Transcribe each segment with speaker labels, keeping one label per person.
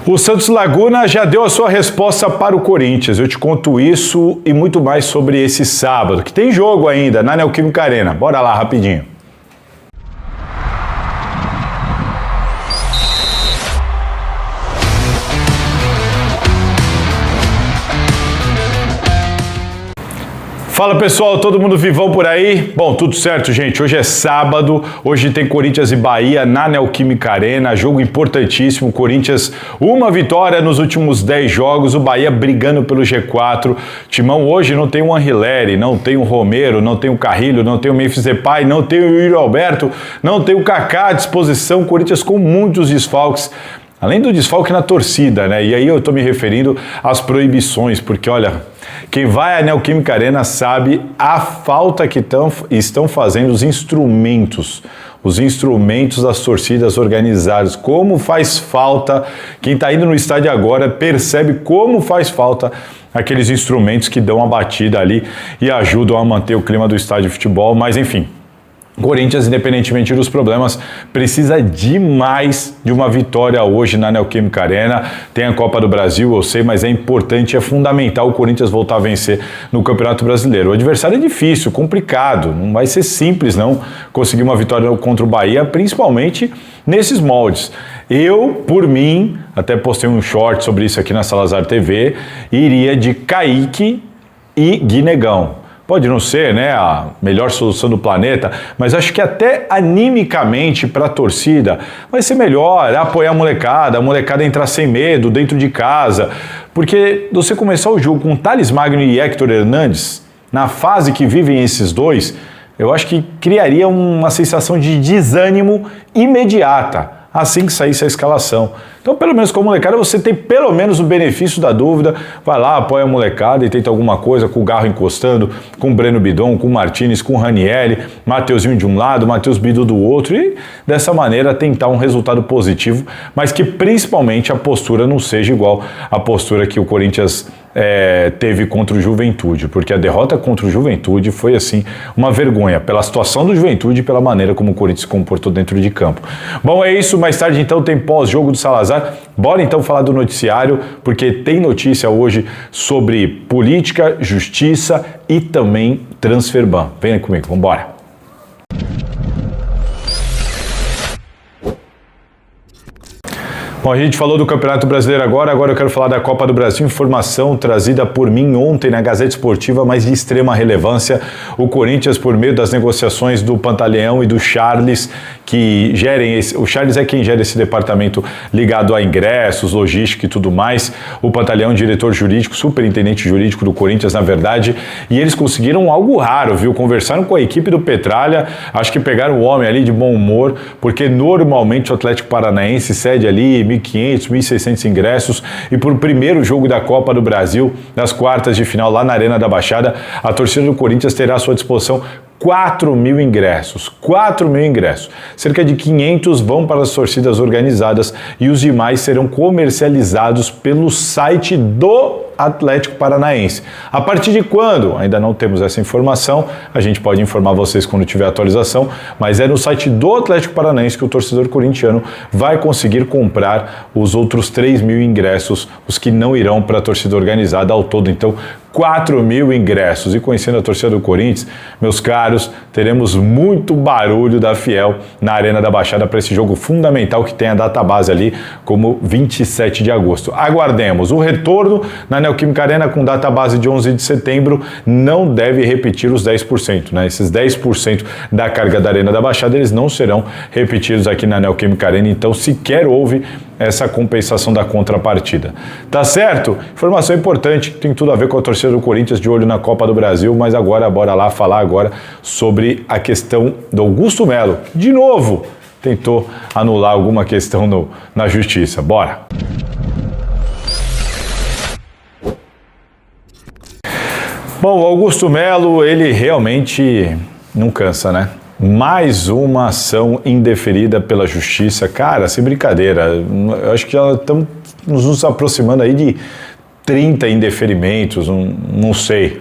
Speaker 1: O Santos Laguna já deu a sua resposta para o Corinthians. Eu te conto isso e muito mais sobre esse sábado, que tem jogo ainda na Neoquímica Arena. Bora lá, rapidinho. Fala pessoal, todo mundo vivão por aí? Bom, tudo certo, gente. Hoje é sábado, hoje tem Corinthians e Bahia na Neoquímica Arena, jogo importantíssimo. Corinthians, uma vitória nos últimos 10 jogos, o Bahia brigando pelo G4. Timão hoje não tem o Anrileri, não tem o Romero, não tem o Carrilho, não tem o Memphis Depay, não tem o Yuri Alberto, não tem o Kaká à disposição. Corinthians com muitos desfalques. Além do desfalque na torcida, né? E aí eu tô me referindo às proibições, porque olha, quem vai à Neoquímica Arena sabe a falta que estão fazendo os instrumentos das torcidas organizadas. Como faz falta, quem está indo no estádio agora percebe como faz falta aqueles instrumentos que dão a batida ali e ajudam a manter o clima do estádio de futebol, mas enfim. Corinthians, independentemente dos problemas, precisa demais de uma vitória hoje na Neoquímica Arena. Tem a Copa do Brasil, eu sei, mas é importante, é fundamental o Corinthians voltar a vencer no Campeonato Brasileiro. O adversário é difícil, complicado, não vai ser simples não conseguir uma vitória contra o Bahia, principalmente nesses moldes. Eu, por mim, até postei um short sobre isso aqui na Salazar TV, iria de Kaique e Guinegão. Pode não ser, né, a melhor solução do planeta, mas acho que até animicamente para a torcida vai ser melhor apoiar a molecada entrar sem medo dentro de casa, porque você começar o jogo com Thales Magno e Héctor Hernandes, na fase que vivem esses dois, eu acho que criaria uma sensação de desânimo imediata assim que saísse a escalação. Então, pelo menos com a molecada, você tem pelo menos o benefício da dúvida, vai lá, apoia a molecada e tenta alguma coisa com o Garro encostando, com o Breno Bidon, com o Martinez, com o Ranieri, Mateuzinho de um lado, Matheus Bidu do outro e dessa maneira tentar um resultado positivo, mas que principalmente a postura não seja igual à postura que o Corinthians teve contra o Juventude, porque a derrota contra o Juventude foi assim uma vergonha pela situação do Juventude e pela maneira como o Corinthians se comportou dentro de campo. Bom, é isso, mais tarde então tem pós-jogo do Salazar. Bora então falar do noticiário, porque tem notícia hoje sobre política, justiça e também transferban. Venha comigo, vamos embora. Bom, a gente falou do Campeonato Brasileiro agora eu quero falar da Copa do Brasil, informação trazida por mim ontem na Gazeta Esportiva, mas de extrema relevância. O Corinthians, por meio das negociações do Pantaleão e do Charles, que gerem o Charles é quem gera esse departamento ligado a ingressos, logística e tudo mais. O Pantaleão, diretor jurídico, superintendente jurídico do Corinthians, na verdade, e eles conseguiram algo raro, viu? Conversaram com a equipe do Petralha, acho que pegaram o homem ali de bom humor, porque normalmente o Atlético Paranaense cede ali 1.500, 1.600 ingressos e por primeiro jogo da Copa do Brasil, nas quartas de final lá na Arena da Baixada, a torcida do Corinthians terá à sua disposição 4.000 ingressos, 4.000 ingressos. Cerca de 500 vão para as torcidas organizadas e os demais serão comercializados pelo site do Atlético Paranaense. A partir de quando? Ainda não temos essa informação, a gente pode informar vocês quando tiver atualização, mas é no site do Atlético Paranaense que o torcedor corintiano vai conseguir comprar os outros 3.000 ingressos, os que não irão para a torcida organizada ao todo. Então, 4.000 ingressos. E conhecendo a torcida do Corinthians, meus caros, teremos muito barulho da Fiel na Arena da Baixada para esse jogo fundamental que tem a data base ali como 27 de agosto. Aguardemos. O retorno na Neoquímica Arena com data base de 11 de setembro não deve repetir os 10%, né? Esses 10% da carga da Arena da Baixada, eles não serão repetidos aqui na Neoquímica Arena, então sequer houve essa compensação da contrapartida. Tá certo? Informação importante, que tem tudo a ver com a torcida do Corinthians de olho na Copa do Brasil, mas agora, bora lá falar agora sobre a questão do Augusto Melo. De novo, tentou anular alguma questão na justiça. Bora! Bom, o Augusto Melo, ele realmente não cansa, né? Mais uma ação indeferida pela justiça. Cara, sem brincadeira, eu acho que já estamos nos aproximando aí de 30 indeferimentos, não sei.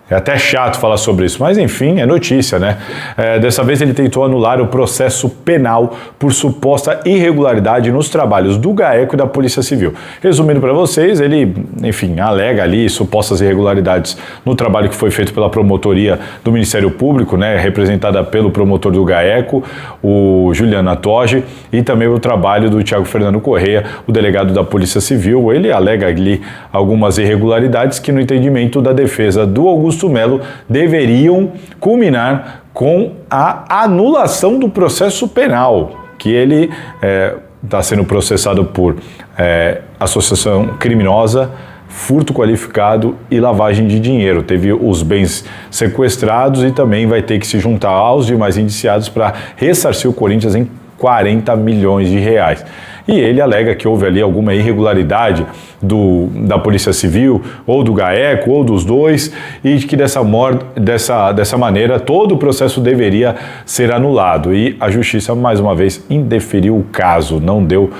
Speaker 1: É até chato falar sobre isso, mas enfim, é notícia, né? Dessa vez ele tentou anular o processo penal por suposta irregularidade nos trabalhos do GAECO e da Polícia Civil. Resumindo para vocês, ele, enfim, alega ali supostas irregularidades no trabalho que foi feito pela promotoria do Ministério Público, né, representada pelo promotor do GAECO, o Juliano Atoge, e também o trabalho do Thiago Fernando Correia, o delegado da Polícia Civil. Ele alega ali algumas irregularidades que, no entendimento da defesa do Augusto Melo, deveriam culminar com a anulação do processo penal, que ele está sendo processado por associação criminosa, furto qualificado e lavagem de dinheiro. Teve os bens sequestrados e também vai ter que se juntar aos demais indiciados para ressarcir o Corinthians em 40 milhões de reais. E ele alega que houve ali alguma irregularidade da Polícia Civil, ou do GAECO, ou dos dois, e que dessa maneira todo o processo deveria ser anulado. E a Justiça, mais uma vez, indeferiu o caso, não deu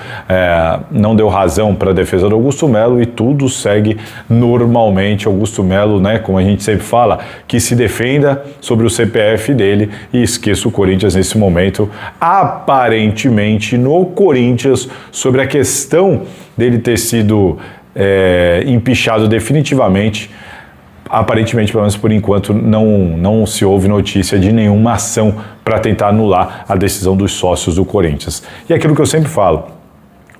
Speaker 1: razão para a defesa do Augusto Melo e tudo segue normalmente. Augusto Melo, né, como a gente sempre fala, que se defenda sobre o CPF dele e esqueça o Corinthians nesse momento. Aparentemente, no Corinthians, sobre a questão dele ter sido empichado definitivamente, aparentemente, pelo menos por enquanto, não se houve notícia de nenhuma ação para tentar anular a decisão dos sócios do Corinthians. E aquilo que eu sempre falo,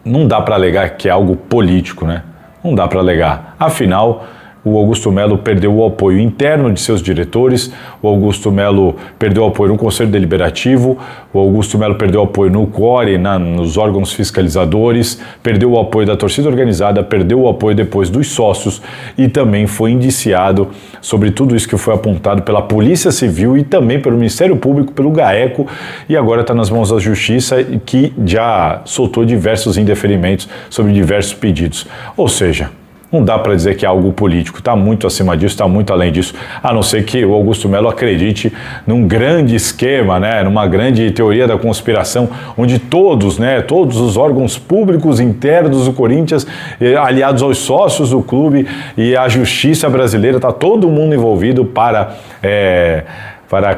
Speaker 1: não dá para alegar que é algo político, né? Não dá para alegar. Afinal, o Augusto Melo perdeu o apoio interno de seus diretores, o Augusto Melo perdeu o apoio no Conselho Deliberativo, o Augusto Melo perdeu o apoio no CORE, nos órgãos fiscalizadores, perdeu o apoio da torcida organizada, perdeu o apoio depois dos sócios e também foi indiciado sobre tudo isso que foi apontado pela Polícia Civil e também pelo Ministério Público, pelo GAECO, e agora está nas mãos da Justiça, que já soltou diversos indeferimentos sobre diversos pedidos. Ou seja, não dá para dizer que é algo político, está muito acima disso, está muito além disso, a não ser que o Augusto Melo acredite num grande esquema, né, numa grande teoria da conspiração, onde todos os órgãos públicos internos do Corinthians, aliados aos sócios do clube e à justiça brasileira, está todo mundo envolvido para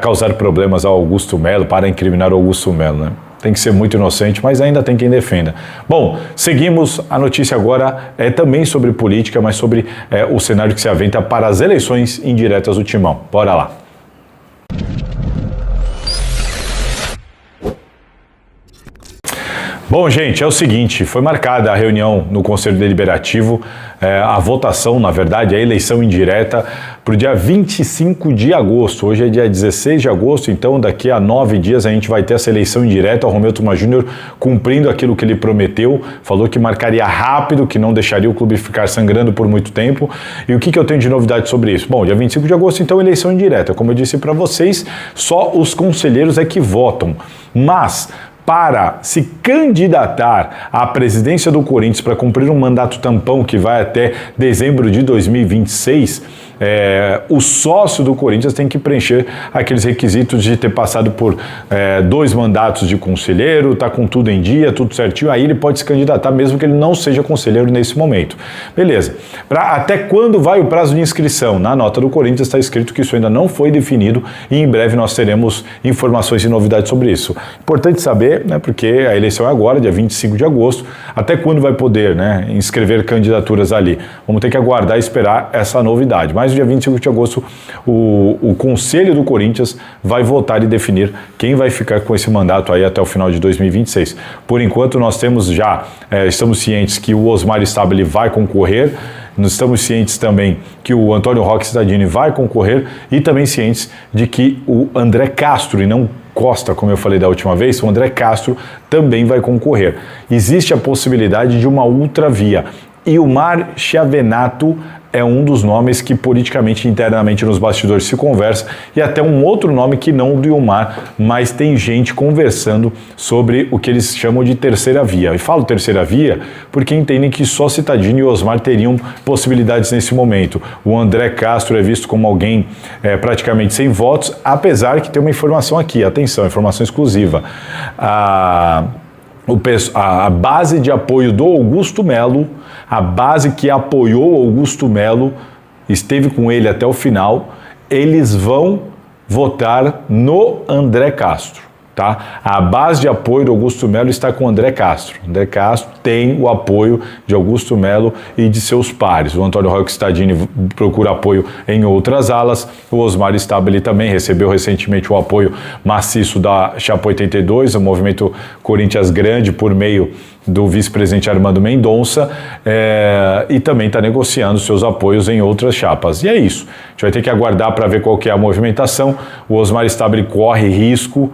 Speaker 1: causar problemas ao Augusto Melo, para incriminar o Augusto Melo, né? Tem que ser muito inocente, mas ainda tem quem defenda. Bom, seguimos. A notícia agora é também sobre política, mas sobre o cenário que se aventa para as eleições indiretas do Timão. Bora lá. Bom, gente, é o seguinte, foi marcada a reunião no Conselho Deliberativo, a votação, na verdade, a eleição indireta para o dia 25 de agosto. Hoje é dia 16 de agosto, então daqui a 9 dias a gente vai ter essa eleição indireta. O Romeu Thuma Júnior cumprindo aquilo que ele prometeu, falou que marcaria rápido, que não deixaria o clube ficar sangrando por muito tempo. E o que eu tenho de novidade sobre isso? Bom, dia 25 de agosto, então, eleição indireta. Como eu disse para vocês, só os conselheiros é que votam, mas para se candidatar à presidência do Corinthians para cumprir um mandato tampão que vai até dezembro de 2026, o sócio do Corinthians tem que preencher aqueles requisitos de ter passado por 2 mandatos de conselheiro, tá com tudo em dia, tudo certinho, aí ele pode se candidatar mesmo que ele não seja conselheiro nesse momento. Beleza. Até quando vai o prazo de inscrição? Na nota do Corinthians está escrito que isso ainda não foi definido e em breve nós teremos informações e novidades sobre isso. Importante saber, né, porque a eleição é agora, dia 25 de agosto, até quando vai poder, né, inscrever candidaturas ali? Vamos ter que aguardar e esperar essa novidade. Mas no dia 25 de agosto, o Conselho do Corinthians vai votar e definir quem vai ficar com esse mandato aí até o final de 2026. Por enquanto, nós temos estamos cientes que o Osmar Stabile vai concorrer, nós estamos cientes também que o Antônio Roque Cittadini vai concorrer e também cientes de que o André Castro, e não Costa, como eu falei da última vez, o André Castro também vai concorrer. Existe a possibilidade de uma outra via. Ilmar Chiavenato é um dos nomes que politicamente, internamente nos bastidores se conversa, e até um outro nome que não o do Ilmar, mas tem gente conversando sobre o que eles chamam de terceira via. E falo terceira via porque entendem que só Cittadini e Osmar teriam possibilidades nesse momento. O André Castro é visto como alguém praticamente sem votos, apesar que tem uma informação aqui, atenção, informação exclusiva. A base de apoio do Augusto Melo, a base que apoiou Augusto Melo, esteve com ele até o final, eles vão votar no André Castro. Tá? A base de apoio do Augusto Melo está com o André Castro. André Castro tem o apoio de Augusto Melo e de seus pares. O Antônio Roque Stadini procura apoio em outras alas. O Osmar Stabile também recebeu recentemente o apoio maciço da Chapa 82, o movimento Corinthians Grande, por meio do vice-presidente Armando Mendonça, e também está negociando seus apoios em outras chapas. E é isso. A gente vai ter que aguardar para ver qual que é a movimentação. O Osmar Stabile corre risco,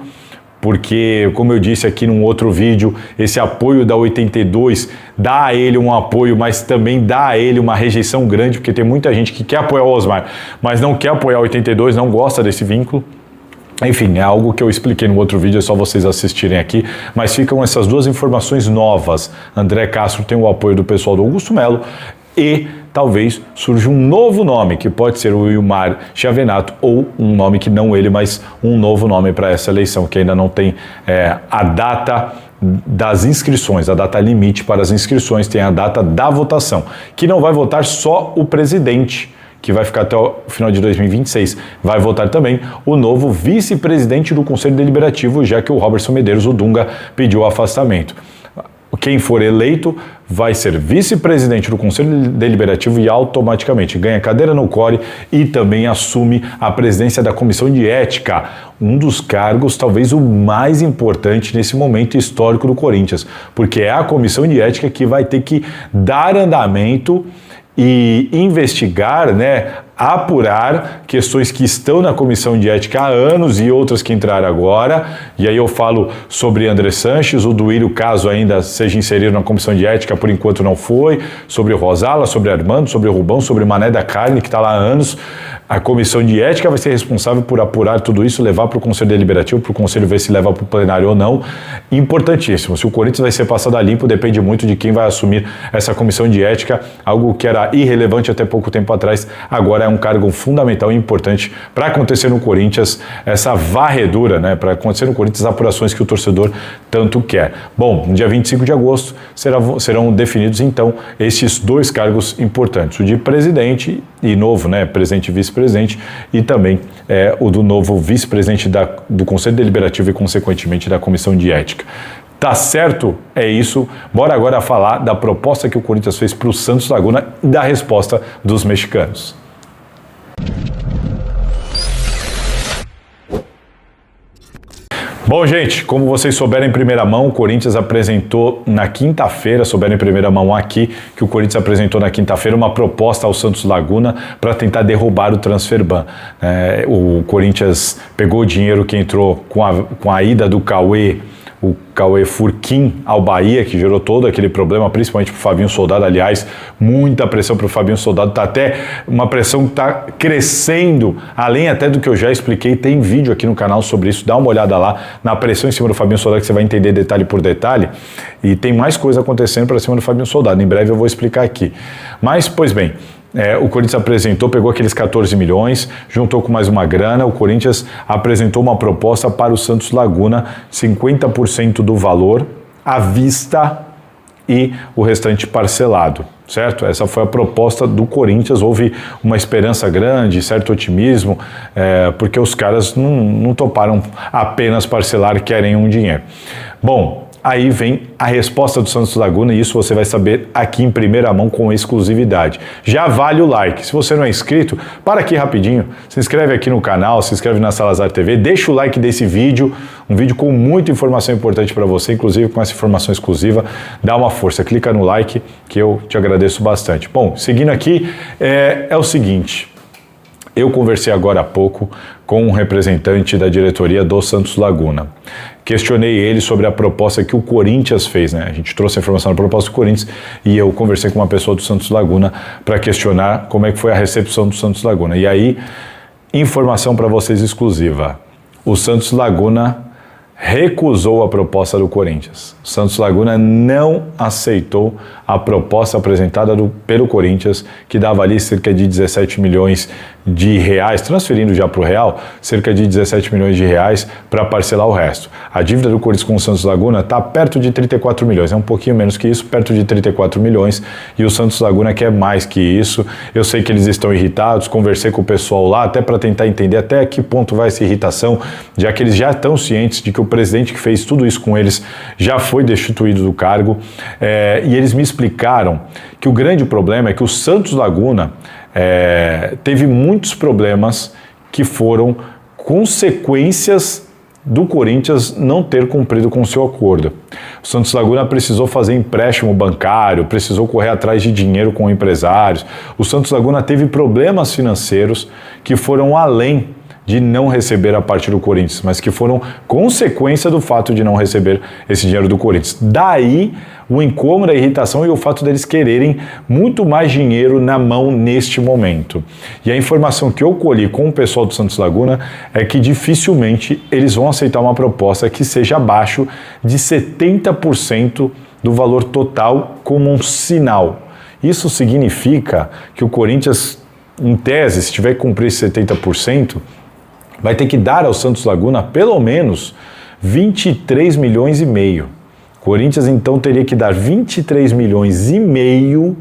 Speaker 1: porque, como eu disse aqui num outro vídeo, esse apoio da 82 dá a ele um apoio, mas também dá a ele uma rejeição grande, porque tem muita gente que quer apoiar o Osmar, mas não quer apoiar o 82, não gosta desse vínculo. Enfim, é algo que eu expliquei no outro vídeo, é só vocês assistirem aqui, mas ficam essas duas informações novas. André Castro tem o apoio do pessoal do Augusto Melo e talvez surja um novo nome, que pode ser o Wilmar Chiavenato, ou um nome que não ele, mas um novo nome para essa eleição, que ainda não tem a data das inscrições, a data limite para as inscrições, tem a data da votação, que não vai votar só o presidente, que vai ficar até o final de 2026, vai votar também o novo vice-presidente do Conselho Deliberativo, já que o Robertson Medeiros, o Dunga, pediu o afastamento. Quem for eleito vai ser vice-presidente do Conselho Deliberativo e automaticamente ganha cadeira no CORE e também assume a presidência da Comissão de Ética, um dos cargos talvez o mais importante nesse momento histórico do Corinthians, porque é a Comissão de Ética que vai ter que dar andamento e investigar, apurar questões que estão na Comissão de Ética há anos e outras que entraram agora. E aí eu falo sobre André Sanches, o Duílio, caso ainda seja inserido na Comissão de Ética, por enquanto não foi, sobre o Rosala, sobre Armando, sobre o Rubão, sobre o Mané da Carne, que está lá há anos. A Comissão de Ética vai ser responsável por apurar tudo isso, levar para o Conselho Deliberativo, para o Conselho ver se leva para o plenário ou não. Importantíssimo. Se o Corinthians vai ser passado a limpo, depende muito de quem vai assumir essa Comissão de Ética, algo que era irrelevante até pouco tempo atrás, agora é um cargo fundamental e importante para acontecer no Corinthians, essa varredura, para acontecer no Corinthians, as apurações que o torcedor tanto quer. Bom, no dia 25 de agosto serão definidos, então, esses dois cargos importantes, o de presidente e novo, presidente e vice-presidente, e também o do novo vice-presidente do Conselho Deliberativo e, consequentemente, da Comissão de Ética. Tá certo? É isso. Bora agora falar da proposta que o Corinthians fez para o Santos Laguna e da resposta dos mexicanos. Bom, gente, como vocês souberam em primeira mão, o Corinthians apresentou na quinta-feira, souberam em primeira mão aqui, que o Corinthians apresentou na quinta-feira uma proposta ao Santos Laguna para tentar derrubar o transfer ban. O Corinthians pegou o dinheiro que entrou com a ida do o Cauê Furquim ao Bahia, que gerou todo aquele problema, principalmente para o Fabinho Soldado. Aliás, muita pressão para o Fabinho Soldado, está até uma pressão que está crescendo, além até do que eu já expliquei, tem vídeo aqui no canal sobre isso, dá uma olhada lá na pressão em cima do Fabinho Soldado, que você vai entender detalhe por detalhe, e tem mais coisa acontecendo para cima do Fabinho Soldado, em breve eu vou explicar aqui. Mas, pois bem, o Corinthians apresentou, pegou aqueles 14 milhões, juntou com mais uma grana, o Corinthians apresentou uma proposta para o Santos Laguna, 50% do valor à vista e o restante parcelado, certo? Essa foi a proposta do Corinthians, houve uma esperança grande, certo otimismo, porque os caras não toparam apenas parcelar, querem um dinheiro. Bom, aí vem a resposta do Santos Laguna e isso você vai saber aqui em primeira mão com exclusividade. Já vale o like. Se você não é inscrito, para aqui rapidinho, se inscreve aqui no canal, se inscreve na Salazar TV, deixa o like desse vídeo, um vídeo com muita informação importante para você, inclusive com essa informação exclusiva. Dá uma força, clica no like que eu te agradeço bastante. Bom, seguindo aqui, é o seguinte. Eu conversei agora há pouco com um representante da diretoria do Santos Laguna. Questionei ele sobre a proposta que o Corinthians fez, A gente trouxe a informação da proposta do Corinthians e eu conversei com uma pessoa do Santos Laguna para questionar como é que foi a recepção do Santos Laguna. E aí, informação para vocês exclusiva. O Santos Laguna recusou a proposta do Corinthians. O Santos Laguna não aceitou a proposta apresentada pelo Corinthians, que dava ali cerca de 17 milhões de reais, transferindo já para o real, cerca de 17 milhões de reais para parcelar o resto. A dívida do Corinthians com o Santos Laguna está perto de 34 milhões, é um pouquinho menos que isso, perto de 34 milhões, e o Santos Laguna quer mais que isso. Eu sei que eles estão irritados, conversei com o pessoal lá, até para tentar entender até que ponto vai essa irritação, já que eles já estão cientes de que o presidente que fez tudo isso com eles já foi destituído do cargo, e eles me explicaram que o grande problema é que o Santos Laguna teve muitos problemas que foram consequências do Corinthians não ter cumprido com o seu acordo. O Santos Laguna precisou fazer empréstimo bancário, precisou correr atrás de dinheiro com empresários. O Santos Laguna teve problemas financeiros que foram além de não receber a parte do Corinthians, mas que foram consequência do fato de não receber esse dinheiro do Corinthians. Daí o incômodo, a irritação e o fato deles quererem muito mais dinheiro na mão neste momento. E a informação que eu colhi com o pessoal do Santos Laguna é que dificilmente eles vão aceitar uma proposta que seja abaixo de 70% do valor total como um sinal. Isso significa que o Corinthians, em tese, se tiver que cumprir 70%, vai ter que dar ao Santos Laguna pelo menos 23 milhões e meio. O Corinthians então teria que dar 23 milhões e meio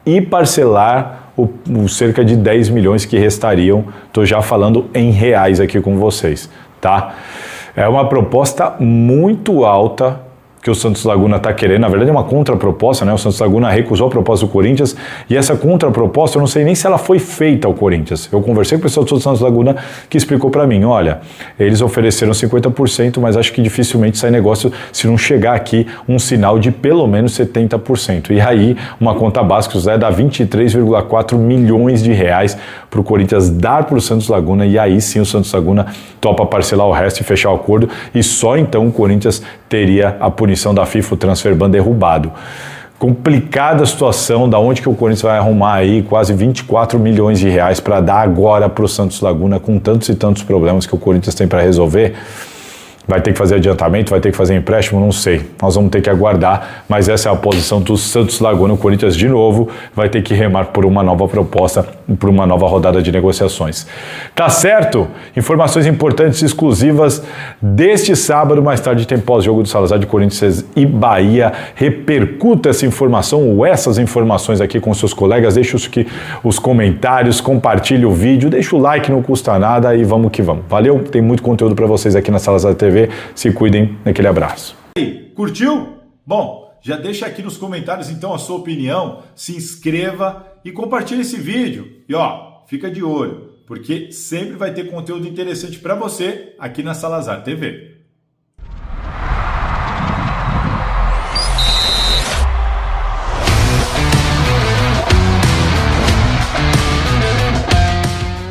Speaker 1: e parcelar o cerca de 10 milhões que restariam. Estou já falando em reais aqui com vocês, tá? É uma proposta muito alta que o Santos Laguna está querendo. Na verdade é uma contraproposta, né? O Santos Laguna recusou a proposta do Corinthians e essa contraproposta eu não sei nem se ela foi feita ao Corinthians. Eu conversei com o pessoal do Santos Laguna que explicou para mim, olha, eles ofereceram 50%, mas acho que dificilmente sai negócio se não chegar aqui um sinal de pelo menos 70%. E aí uma conta básica dá 23,4 milhões de reais para o Corinthians dar para o Santos Laguna, e aí sim o Santos Laguna topa parcelar o resto e fechar o acordo, e só então o Corinthians teria a punição da FIFA, o transfer ban derrubado. Complicada a situação, da onde que o Corinthians vai arrumar aí quase 24 milhões de reais para dar agora para o Santos Laguna, com tantos e tantos problemas que o Corinthians tem para resolver. Vai ter que fazer adiantamento, vai ter que fazer empréstimo, não sei. Nós vamos ter que aguardar, mas essa é a posição do Santos Laguna. O Corinthians, de novo, vai ter que remar por uma nova proposta, por uma nova rodada de negociações. Tá certo? Informações importantes, exclusivas deste sábado. Mais tarde tem pós-jogo do Salazar de Corinthians e Bahia. Repercuta essa informação ou essas informações aqui com seus colegas. Deixa os comentários, compartilhe o vídeo, deixa o like, não custa nada e vamos que vamos. Valeu? Tem muito conteúdo para vocês aqui na Salazar TV. Se cuidem, aquele abraço.
Speaker 2: E aí, curtiu? Bom, já deixa aqui nos comentários então a sua opinião, se inscreva e compartilhe esse vídeo. E ó, fica de olho, porque sempre vai ter conteúdo interessante para você aqui na Salazar TV.